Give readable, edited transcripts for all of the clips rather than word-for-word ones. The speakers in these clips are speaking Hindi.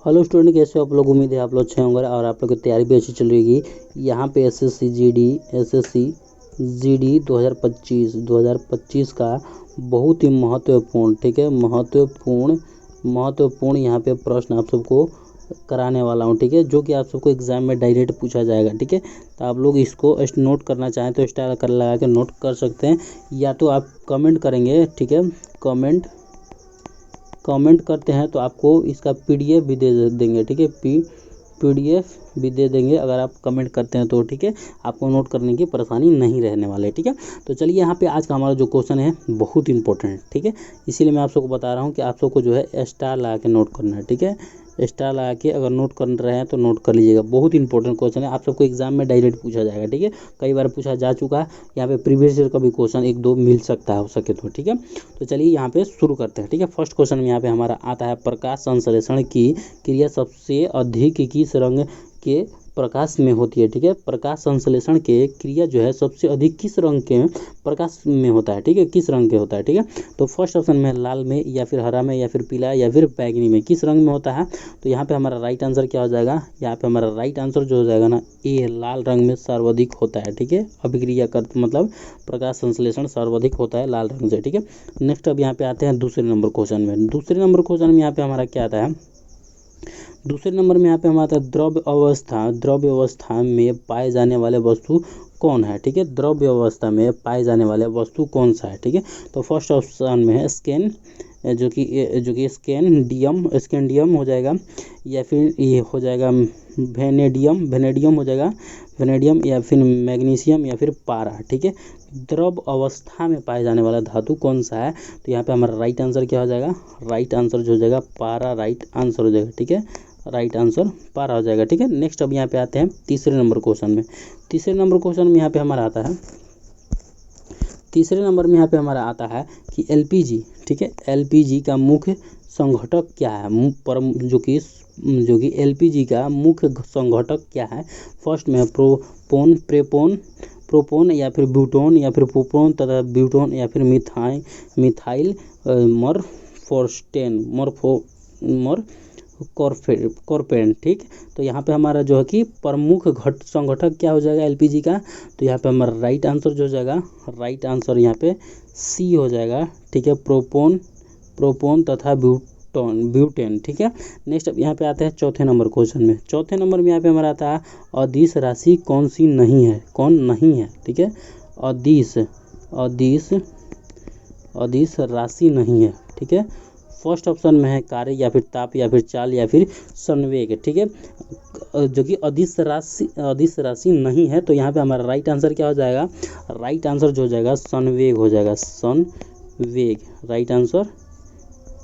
हेलो स्टूडेंट, कैसे हो आप लोग। उम्मीद है आप लोग अच्छे होंगे और आप लोग की तैयारी भी अच्छी चल रही है। यहाँ पे एसएससी जीडी 2025 का बहुत ही महत्वपूर्ण, ठीक है, महत्वपूर्ण यहाँ पे प्रश्न आप सबको कराने वाला हूँ, ठीक है, जो कि आप सबको एग्जाम में डायरेक्ट पूछा जाएगा, ठीक है। तो आप लोग इसको नोट करना चाहें तो स्टार कर लगा के नोट कर सकते हैं, या तो आप कमेंट करेंगे, ठीक है। कमेंट करते हैं तो आपको इसका पीडीएफ भी दे देंगे, ठीक है। पीडीएफ भी दे देंगे अगर आप कमेंट करते हैं तो, ठीक है। आपको नोट करने की परेशानी नहीं रहने वाले, ठीक है। तो चलिए, यहाँ पे आज का हमारा जो क्वेश्चन है बहुत इंपॉर्टेंट है, ठीक है। इसीलिए मैं आप सबको बता रहा हूँ कि आप सबको जो है स्टार लगा के नोट करना है, ठीक है। स्टार लगा के अगर नोट कर रहे हैं तो नोट कर लीजिएगा। बहुत इंपॉर्टेंट क्वेश्चन है, आप सबको एग्जाम में डायरेक्ट पूछा जाएगा, ठीक है। कई बार पूछा जा चुका है, यहाँ पे प्रीवियस ईयर का भी क्वेश्चन एक दो मिल सकता है, हो सके तो, ठीक है। तो चलिए यहाँ पे शुरू करते हैं, ठीक है। फर्स्ट क्वेश्चन में यहाँ पे हमारा आता है, प्रकाश संश्लेषण की क्रिया सबसे अधिक किस रंग के प्रकाश में होती है, ठीक है। प्रकाश संश्लेषण के क्रिया जो है सबसे अधिक किस रंग के प्रकाश में होता है, ठीक है, किस रंग के होता है, ठीक है। तो फर्स्ट ऑप्शन में लाल में, या फिर हरा में, या फिर पीला, या फिर बैगनी में, किस रंग में होता है। तो यहाँ पे हमारा राइट आंसर क्या हो जाएगा, यहाँ पे हमारा राइट आंसर जो हो जाएगा ना, ए लाल रंग में सर्वाधिक होता है, ठीक है। अभिक्रिया कर मतलब प्रकाश संश्लेषण सर्वाधिक होता है लाल रंग से, ठीक है। नेक्स्ट अब यहाँ पे आते हैं दूसरे नंबर क्वेश्चन में। दूसरे नंबर क्वेश्चन में यहाँ पे हमारा क्या आता है, दूसरे नंबर में यहाँ पे हमारा आता है द्रव्य अवस्था में पाए जाने वाले वस्तु कौन है, ठीक है। द्रव्य अवस्था में पाए जाने वाले वस्तु कौन सा है, ठीक है। तो फर्स्ट ऑप्शन में है स्कैन, जो कि स्कैंडियम हो जाएगा, या फिर ये हो जाएगा वेनेडियम हो जाएगा, वेनेडियम, या फिर मैग्नीशियम, या फिर पारा, ठीक है। द्रव अवस्था में पाए जाने वाला धातु कौन सा है। तो यहाँ पे हमारा राइट आंसर क्या हो जाएगा, राइट आंसर जो हो जाएगा पारा, राइट आंसर हो जाएगा, ठीक है। राइट आंसर पारा हो जाएगा, ठीक है। नेक्स्ट अब यहाँ पे आते हैं तीसरे नंबर क्वेश्चन में। तीसरे नंबर क्वेश्चन में यहाँ पे हमारा आता है, तीसरे नंबर में यहाँ पे हमारा आता है कि एलपीजी, ठीक है, एलपीजी का मुख्य संघटक क्या है, जो कि एलपीजी का मुख्य संघटक क्या है। फर्स्ट में प्रोपोन, या फिर ब्यूटोन, या फिर प्रोपोन तथा ब्यूटोन, या फिर मिथाइल कॉर्पेन, ठीक। तो यहाँ पे हमारा जो है कि प्रमुख संगठक क्या हो जाएगा एलपीजी का। तो यहाँ पे हमारा राइट आंसर जो हो जाएगा, राइट आंसर यहाँ पे सी हो जाएगा, ठीक है। प्रोपोन तथा ब्यूटेन, ठीक है। नेक्स्ट अब यहाँ पे आते हैं चौथे नंबर क्वेश्चन में। चौथे नंबर में यहाँ पे हमारा आता है अदिश राशि कौन नहीं है, ठीक है। अदिश राशि नहीं है, ठीक है। फर्स्ट ऑप्शन में है कार्य, या फिर ताप, या फिर चाल, या फिर संवेग, ठीक है, जो कि अदिश राशि नहीं है। तो यहाँ पे हमारा राइट आंसर क्या हो जाएगा, राइट आंसर जो हो जाएगा संवेग हो जाएगा, संवेग, right answer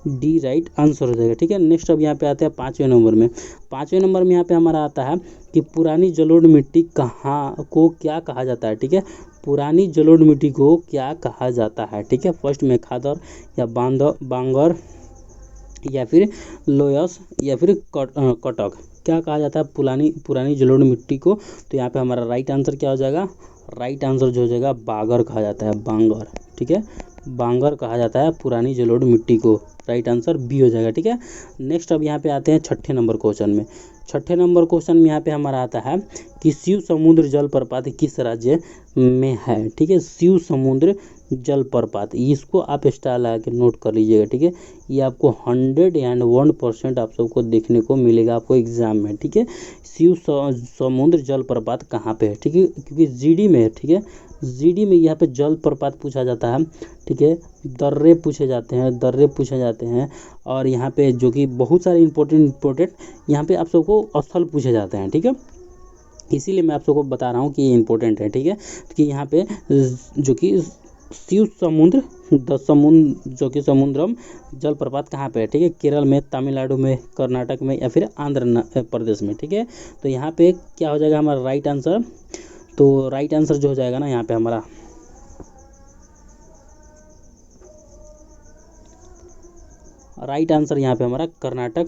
D right answer हो जाएगा, ठीक है। नेक्स्ट अब यहाँ पे आते हैं पाँचवें नंबर में। पाँचवें नंबर में यहाँ पे हमारा आता है कि पुरानी जलोढ़ मिट्टी को क्या कहा जाता है, ठीक है। पुरानी जलोढ़ मिट्टी को क्या कहा जाता है, ठीक है। फर्स्ट में खादर, या बांगर, या फिर लोयस, या फिर कटक, क्या कहा जाता है पुरानी जलोढ़ मिट्टी को। तो यहाँ पे हमारा राइट आंसर क्या हो जाएगा, राइट आंसर जो हो जाएगा बांगर कहा जाता है, बांगर, ठीक है। बांगर कहा जाता है पुरानी जलोढ़ मिट्टी को, राइट आंसर बी हो जाएगा, ठीक है। नेक्स्ट अब यहाँ पे आते हैं छठे नंबर क्वेश्चन में। छठे नंबर क्वेश्चन में यहाँ पे हमारा आता है कि शिव समुद्र जलप्रपात किस राज्य में है, ठीक है। शिव समुद्र जलप्रपात, इसको आप स्टार लगा के नोट कर लीजिएगा, ठीक है। ये आपको 101% आप सबको देखने को मिलेगा आपको एग्जाम में, ठीक है। शिव समुद्र जलप्रपात कहाँ पे है, ठीक है, क्योंकि जीडी में है, ठीक है। जीडी में यहाँ पे जलप्रपात पूछा जाता है, ठीक है। दर्रे पूछे जाते हैं, और यहाँ पे जो कि बहुत सारे इंपॉर्टेंट यहाँ पे आप सबको स्थल पूछे जाते हैं, ठीक है। इसीलिए मैं आप सबको बता रहा हूँ कि ये इंपॉर्टेंट है, ठीक है। कि यहाँ पे जो कि शिव समुद्र जो कि समुद्रम जलप्रपात कहाँ पे है, ठीक है। केरल में, तमिलनाडु में, कर्नाटक में, या फिर आंध्र प्रदेश में, ठीक है। तो यहाँ पे क्या हो जाएगा हमारा राइट आंसर। तो राइट आंसर जो हो जाएगा ना यहाँ पे हमारा, राइट आंसर यहाँ पे हमारा कर्नाटक,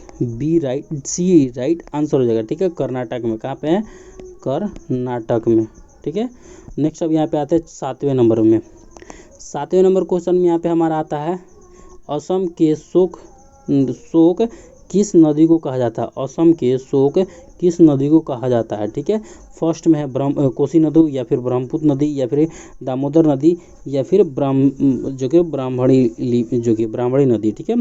सी राइट आंसर हो जाएगा, ठीक है। कर्नाटक में, कहाँ पे है, कर्नाटक में, ठीक है। नेक्स्ट अब यहाँ पे आते हैं सातवें नंबर में। सातवें नंबर क्वेश्चन में यहाँ पे हमारा आता है असम के शोक किस नदी को कहा जाता है, असम के शोक किस नदी को कहा जाता है, ठीक है। फर्स्ट में है कोसी नदी या फिर ब्रह्मपुत्र नदी या फिर दामोदर नदी या फिर ब्राह्मणी नदी, ठीक है।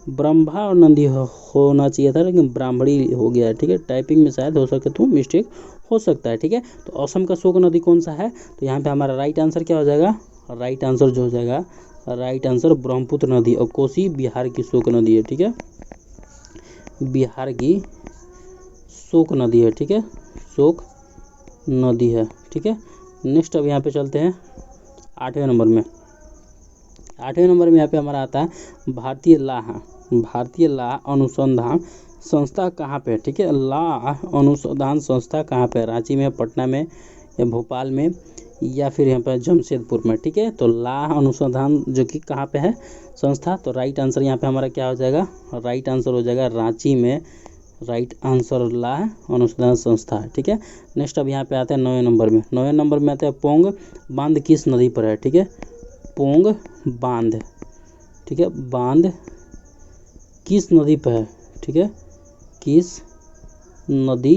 ब्रह्मा नदी होना चाहिए था लेकिन ब्राह्मणी हो गया है, ठीक है। टाइपिंग में शायद हो सके तो मिस्टेक हो सकता है, ठीक है। तो असम का शोक नदी कौन सा है, तो यहाँ पे हमारा राइट आंसर क्या हो जाएगा, राइट आंसर जो हो जाएगा, राइट आंसर ब्रह्मपुत्र नदी। और कोसी बिहार की शोक नदी है, ठीक है, बिहार की शोक नदी है, ठीक है, शोक नदी है, ठीक है। नेक्स्ट अब यहाँ पे चलते हैं 8वें नंबर में। 8वें नंबर में यहाँ पे हमारा आता है भारतीय लाह अनुसंधान संस्था कहाँ पे है, ठीक है। लाह अनुसंधान संस्था कहाँ पे है, रांची में, पटना में या भोपाल में या फिर यहाँ पे जमशेदपुर में, ठीक है। तो लाह अनुसंधान जो कि कहाँ पे है संस्था, तो राइट आंसर यहाँ पे हमारा क्या हो जाएगा, राइट आंसर हो जाएगा रांची में, राइट आंसर लाह अनुसंधान संस्था है, ठीक है। नेक्स्ट अब यहाँ पे आते हैं 9वें नंबर में। 9वें नंबर में आता है पोंग बांध किस नदी पर है, ठीक है, पोंग बांध, ठीक है, बांध किस नदी पर है, ठीक है, किस नदी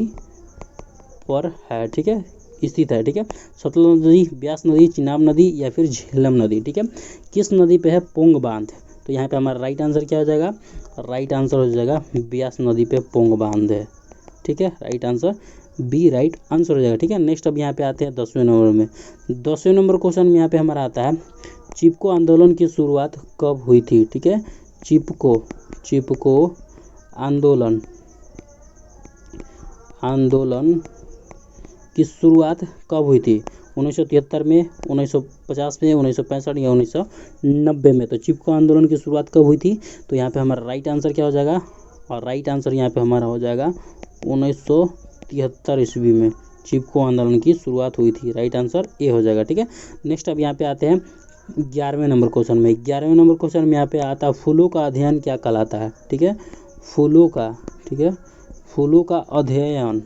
पर है, ठीक है, स्थित है, ठीक है। सतलुज नदी, ब्यास नदी, चिनाब नदी या फिर झेलम नदी, ठीक है। किस नदी पे है पोंग बांध, तो यहाँ पे हमारा राइट आंसर क्या हो जाएगा, राइट आंसर हो जाएगा ब्यास नदी पे पोंग बांध है, ठीक है, right answer B right answer हो जाएगा, ठीक है। नेक्स्ट अब यहाँ पे आते हैं 10वें नंबर में। 10वें नंबर क्वेश्चन में यहाँ पे हमारा आता है चिपको आंदोलन की शुरुआत कब हुई थी, ठीक है। चिपको आंदोलन की शुरुआत कब हुई थी, 1973 में, 1950 में, 1965 या 1990 में। तो चिपको आंदोलन की शुरुआत कब हुई थी, तो यहाँ पे हमारा राइट आंसर क्या हो जाएगा, और राइट आंसर यहाँ पे हमारा हो जाएगा 1973 ईस्वी में चिपको आंदोलन की शुरुआत हुई थी, राइट आंसर ए हो जाएगा, ठीक है। नेक्स्ट अब यहाँ पे आते हैं 11वें नंबर क्वेश्चन में। 11वें नंबर क्वेश्चन में यहाँ पे आता है फूलों का अध्ययन क्या कहलाता है, ठीक है, फूलों का, ठीक है, फूलों का अध्ययन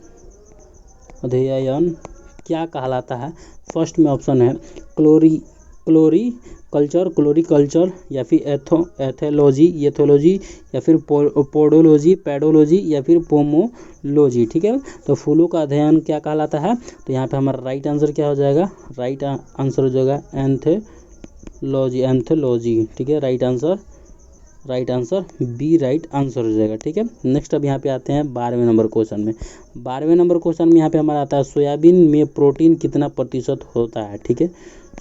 क्या कहलाता है। फर्स्ट में ऑप्शन है क्लोरीकल्चर या फिर एथोलॉजी या फिर पेडोलॉजी या फिर पोमोलॉजी, ठीक है। तो फूलों का अध्ययन क्या कहलाता है, तो यहाँ पे हमारा राइट आंसर क्या हो जाएगा, राइट आंसर हो जाएगा एंथोलॉजी, ठीक है, right answer B right answer हो जाएगा, ठीक है। नेक्स्ट अब यहाँ पे आते हैं 12वें नंबर क्वेश्चन में। 12वें नंबर क्वेश्चन में यहाँ पे हमारा आता है सोयाबीन में प्रोटीन कितना प्रतिशत होता है, ठीक है,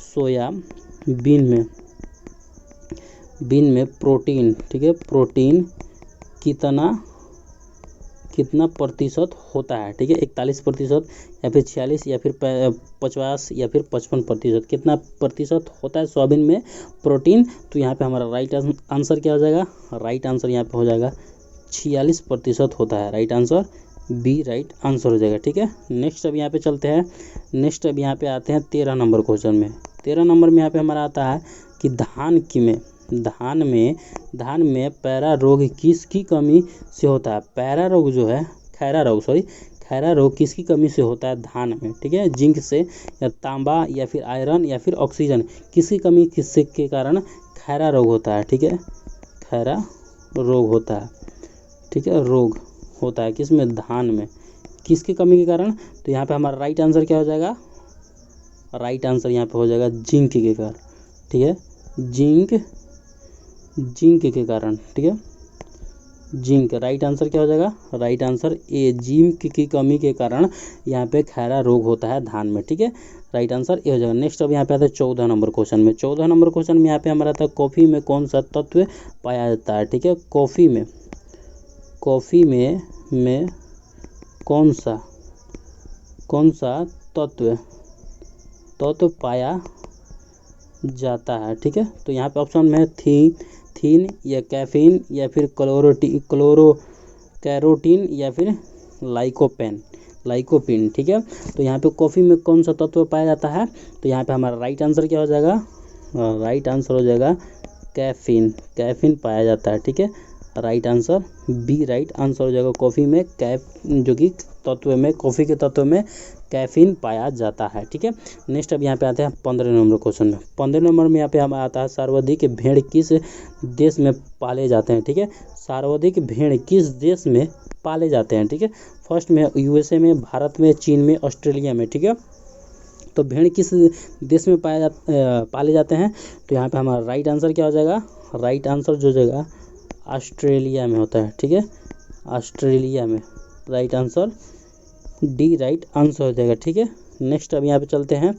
सोयाबीन में प्रोटीन, ठीक है, प्रोटीन कितना प्रतिशत होता है, ठीक है, 41% या फिर 46 या फिर 50 या फिर 55%, कितना प्रतिशत होता है सोयाबीन में प्रोटीन। तो यहाँ पे हमारा राइट आंसर क्या हो जाएगा, राइट आंसर यहाँ पे हो जाएगा 46% होता है, right answer B right answer हो जाएगा, ठीक है। नेक्स्ट अब यहाँ पे चलते हैं, नेक्स्ट अब यहाँ पे आते हैं 13 नंबर क्वेश्चन में। 13 नंबर में यहाँ पे हमारा आता है कि धान में पैरा रोग किसकी कमी से होता है। पैरा रोग जो है, खैरा रोग किसकी कमी से होता है धान में, ठीक है, जिंक से या तांबा या फिर आयरन या फिर ऑक्सीजन, किसकी कमी किससे के कारण खैरा रोग होता है, ठीक है, खैरा रोग होता है, ठीक है, रोग होता है किसमें, धान में, किसकी कमी के कारण। तो यहाँ पे हमारा राइट आंसर क्या हो जाएगा, राइट आंसर यहाँ पे हो जाएगा जिंक के कारण, ठीक है, जिंक के कारण, ठीक है, जिंक, राइट आंसर क्या हो जाएगा, राइट आंसर ए, जिंक की कमी के कारण यहाँ पे खैरा रोग होता है धान में, ठीक है, राइट आंसर ए हो जाएगा। नेक्स्ट अब यहाँ पे आता है 14 नंबर क्वेश्चन में। 14 नंबर क्वेश्चन में यहाँ पे हमारा आता है कॉफ़ी में कौन सा तत्व पाया जाता है, ठीक है, कॉफ़ी में कौन सा तत्व पाया जाता है, ठीक है। तो यहाँ पे ऑप्शन में थीन या कैफीन या फिर कैरोटीन या फिर लाइकोपिन, ठीक है। तो यहाँ पे कॉफ़ी में कौन सा तत्व पाया जाता है, तो यहाँ पे हमारा राइट आंसर क्या हो जाएगा, राइट आंसर हो जाएगा कैफीन पाया जाता है, ठीक है, right answer B right answer हो जाएगा। कॉफ़ी में जो कि तत्व में, कॉफ़ी के तत्व में कैफीन पाया जाता है। ठीक है, नेक्स्ट अब यहाँ पे आते हैं 15 नंबर क्वेश्चन में। 15 नंबर में यहाँ पे हम आता है सर्वाधिक भेड़ किस देश में पाले जाते हैं। ठीक है, सर्वाधिक भेड़ किस देश में पाले जाते हैं। ठीक है, फर्स्ट में यूएसए में, भारत में, चीन में, ऑस्ट्रेलिया में। ठीक है, तो भेड़ किस देश में पाले जाते हैं, तो यहाँ पे हमारा राइट आंसर क्या हो जाएगा, राइट आंसर जो हो जाएगा ऑस्ट्रेलिया में होता है। ठीक है, ऑस्ट्रेलिया में right answer D right answer हो जाएगा। ठीक है, नेक्स्ट अब यहाँ पे चलते हैं,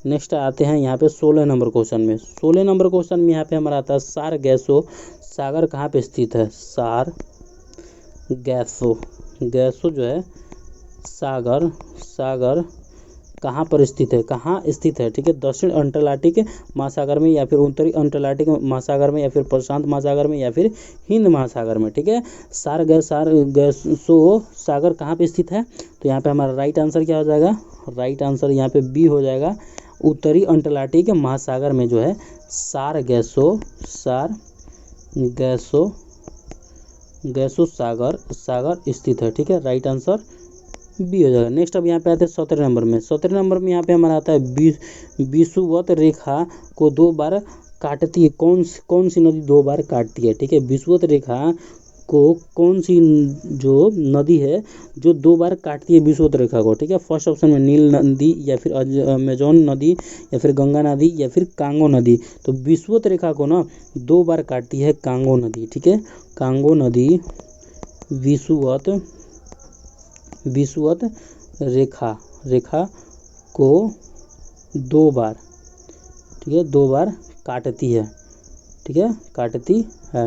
नेक्स्ट आते हैं यहाँ पे 16 नंबर क्वेश्चन में। 16 नंबर क्वेश्चन में यहाँ पे हमारा आता है सार गैसो सागर कहाँ पे स्थित है। सार गैसो, गैसो जो है सागर, सागर कहाँ पर स्थित है, कहाँ स्थित है। ठीक है, दक्षिण अंटार्कटिक महासागर में, या फिर उत्तरी अंटार्कटिक महासागर में, या फिर प्रशांत महासागर में, या फिर हिंद महासागर में। ठीक है, सार गैसो सागर कहाँ पे स्थित है, तो यहाँ पे हमारा राइट आंसर क्या हो जाएगा, राइट आंसर यहाँ पे बी हो जाएगा, उत्तरी अंटार्कटिक महासागर में जो है सार गैसो सागर स्थित है। ठीक है, राइट आंसर बी हो जाएगा। नेक्स्ट अब यहाँ पे आते हैं 17 नंबर में। 17 नंबर में यहाँ पे हमारा आता है विषुवत रेखा को 2 बार काटती है, कौन सी नदी 2 बार काटती है। ठीक है, विषुवत रेखा को कौन सी जो नदी है जो 2 बार काटती है विषुवत रेखा को। ठीक है, फर्स्ट ऑप्शन में नील नदी, या फिर अमेजोन नदी, या फिर गंगा नदी, या फिर कांगो नदी। तो विषुवत रेखा को ना 2 बार काटती है कांगो नदी। ठीक है, कांगो नदी विषुवत रेखा को 2 बार, ठीक है, 2 बार काटती है। ठीक है, काटती है,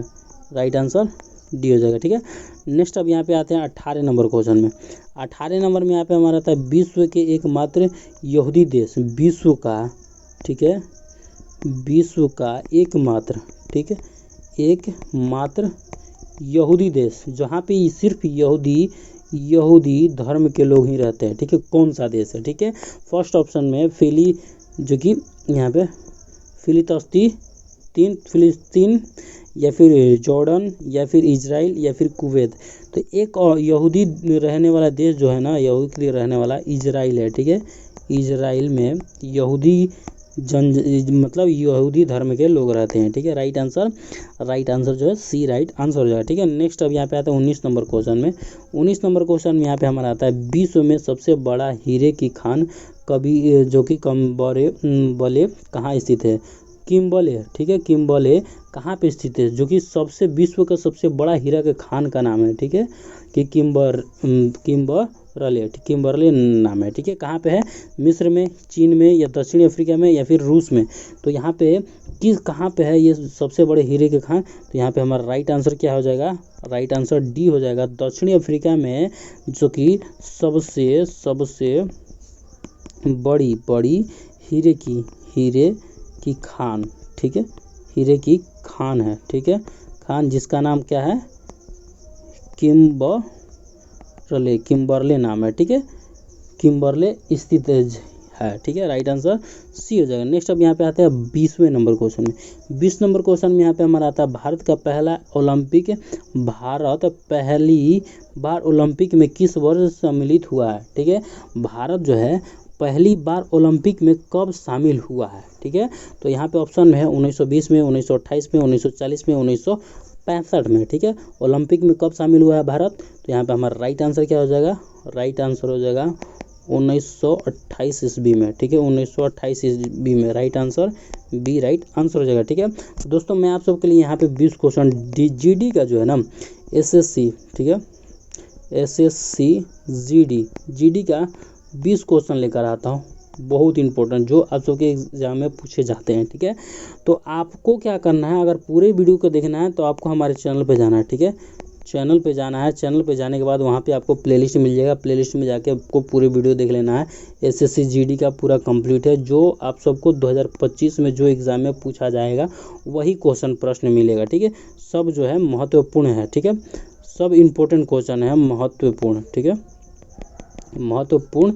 राइट आंसर डी हो जाएगा। ठीक है, नेक्स्ट अब यहाँ पे आते हैं 18 नंबर क्वेश्चन में। 18 नंबर में यहाँ पे हमारा आता है विश्व के एकमात्र यहूदी देश, विश्व का, ठीक है, विश्व का एकमात्र, ठीक है, एकमात्र यहूदी देश जहाँ पे सिर्फ यहूदी धर्म के लोग ही रहते हैं। ठीक है, कौन सा देश है। ठीक है, फर्स्ट ऑप्शन में जो कि यहाँ पे फिलिस्तीन, या फिर जॉर्डन, या फिर इजराइल, या फिर कुवैत। तो एक और यहूदी रहने वाला देश जो है ना, यहूदी के लिए रहने वाला इजराइल है। ठीक है, इजराइल में यहूदी मतलब यहूदी धर्म के लोग रहते हैं। ठीक है, राइट आंसर जो है सी राइट आंसर हो जाएगा। ठीक है, नेक्स्ट अब यहाँ पे आता है 19 नंबर क्वेश्चन में। 19 नंबर क्वेश्चन में यहाँ पे हमारा आता है विश्व में सबसे बड़ा हीरे की खान जो कि किम्बले कहाँ स्थित है। किम्बले, ठीक है, किम्बले कहाँ पे स्थित है, जो कि विश्व का सबसे बड़ा हीरा के खान का नाम है। ठीक है, कि किम्बरले नाम है। ठीक है, कहाँ पे है, मिस्र में, चीन में, या दक्षिण अफ्रीका में, या फिर रूस में। तो यहाँ पे कहाँ पे है ये सबसे बड़े हीरे के खान, तो यहाँ पे हमारा राइट आंसर क्या हो जाएगा, राइट आंसर डी हो जाएगा, दक्षिणी अफ्रीका में, जो कि सबसे बड़ी हीरे की खान, ठीक है, हीरे की खान है। ठीक है, खान जिसका नाम क्या है, किम्बरले नाम है। ठीक है, किम्बरले स्थित है। ठीक है, राइट आंसर सी हो जाएगा। नेक्स्ट अब यहाँ पे आता है 20वें नंबर क्वेश्चन में। 20 नंबर क्वेश्चन में यहाँ पे हमारा आता है भारत पहली बार ओलंपिक में किस वर्ष सम्मिलित हुआ है। ठीक है, भारत जो है पहली बार ओलंपिक में कब शामिल हुआ है। ठीक है, तो यहाँ पे ऑप्शन में है 1920 में, 1928 में, 1940 में, 1965 में। ठीक है, ओलंपिक में कब शामिल हुआ है भारत, तो यहाँ पे हमारा राइट आंसर क्या हो जाएगा, राइट आंसर हो जाएगा 1928 ईस्वी में। ठीक है, 1928 ईस्वी में, right answer B right answer हो जाएगा। ठीक है, तो दोस्तों मैं आप सबके लिए यहाँ पे 20 क्वेश्चन जीडी का जो है ना एसएससी, ठीक है, एसएससी जीडी का 20 क्वेश्चन लेकर आता हूँ, बहुत इंपॉर्टेंट, जो आप सबके एग्जाम में पूछे जाते हैं। ठीक है, तो आपको क्या करना है, अगर पूरे वीडियो को देखना है तो आपको हमारे चैनल पे जाना है। ठीक है, चैनल पे जाना है, चैनल पे जाने के बाद वहाँ पे आपको प्लेलिस्ट मिल जाएगा, प्लेलिस्ट में जाके आपको पूरे वीडियो देख लेना है। एसएससी जीडी का पूरा कंप्लीट है, जो आप सबको 2025 में जो एग्ज़ाम में पूछा जाएगा वही क्वेश्चन प्रश्न मिलेगा। ठीक है, सब जो है महत्वपूर्ण है। ठीक है, सब इम्पोर्टेंट क्वेश्चन है, महत्वपूर्ण, ठीक है, महत्वपूर्ण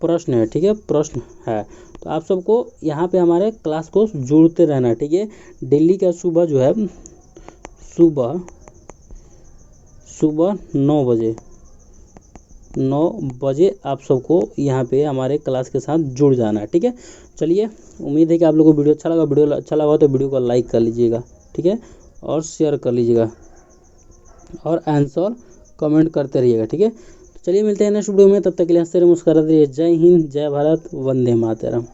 प्रश्न है। ठीक है, प्रश्न है, तो आप सबको यहाँ पे हमारे क्लास को जुड़ते रहना है। ठीक है, दिल्ली का सुबह जो है सुबह 9 बजे 9 बजे आप सबको यहाँ पे हमारे क्लास के साथ जुड़ जाना है, ठीक है। चलिए, उम्मीद है कि आप लोगों को वीडियो अच्छा लगा। वीडियो अच्छा लगा तो वीडियो को लाइक कर लीजिएगा, ठीक है, और शेयर कर लीजिएगा और आंसर कमेंट करते रहिएगा, ठीक है। तो चलिए मिलते हैं नेक्स्ट वीडियो में, तब तक के लिए हंसते रहिए, मुस्कुराते रहिए। जय हिंद, जय भारत, वंदे मातरम।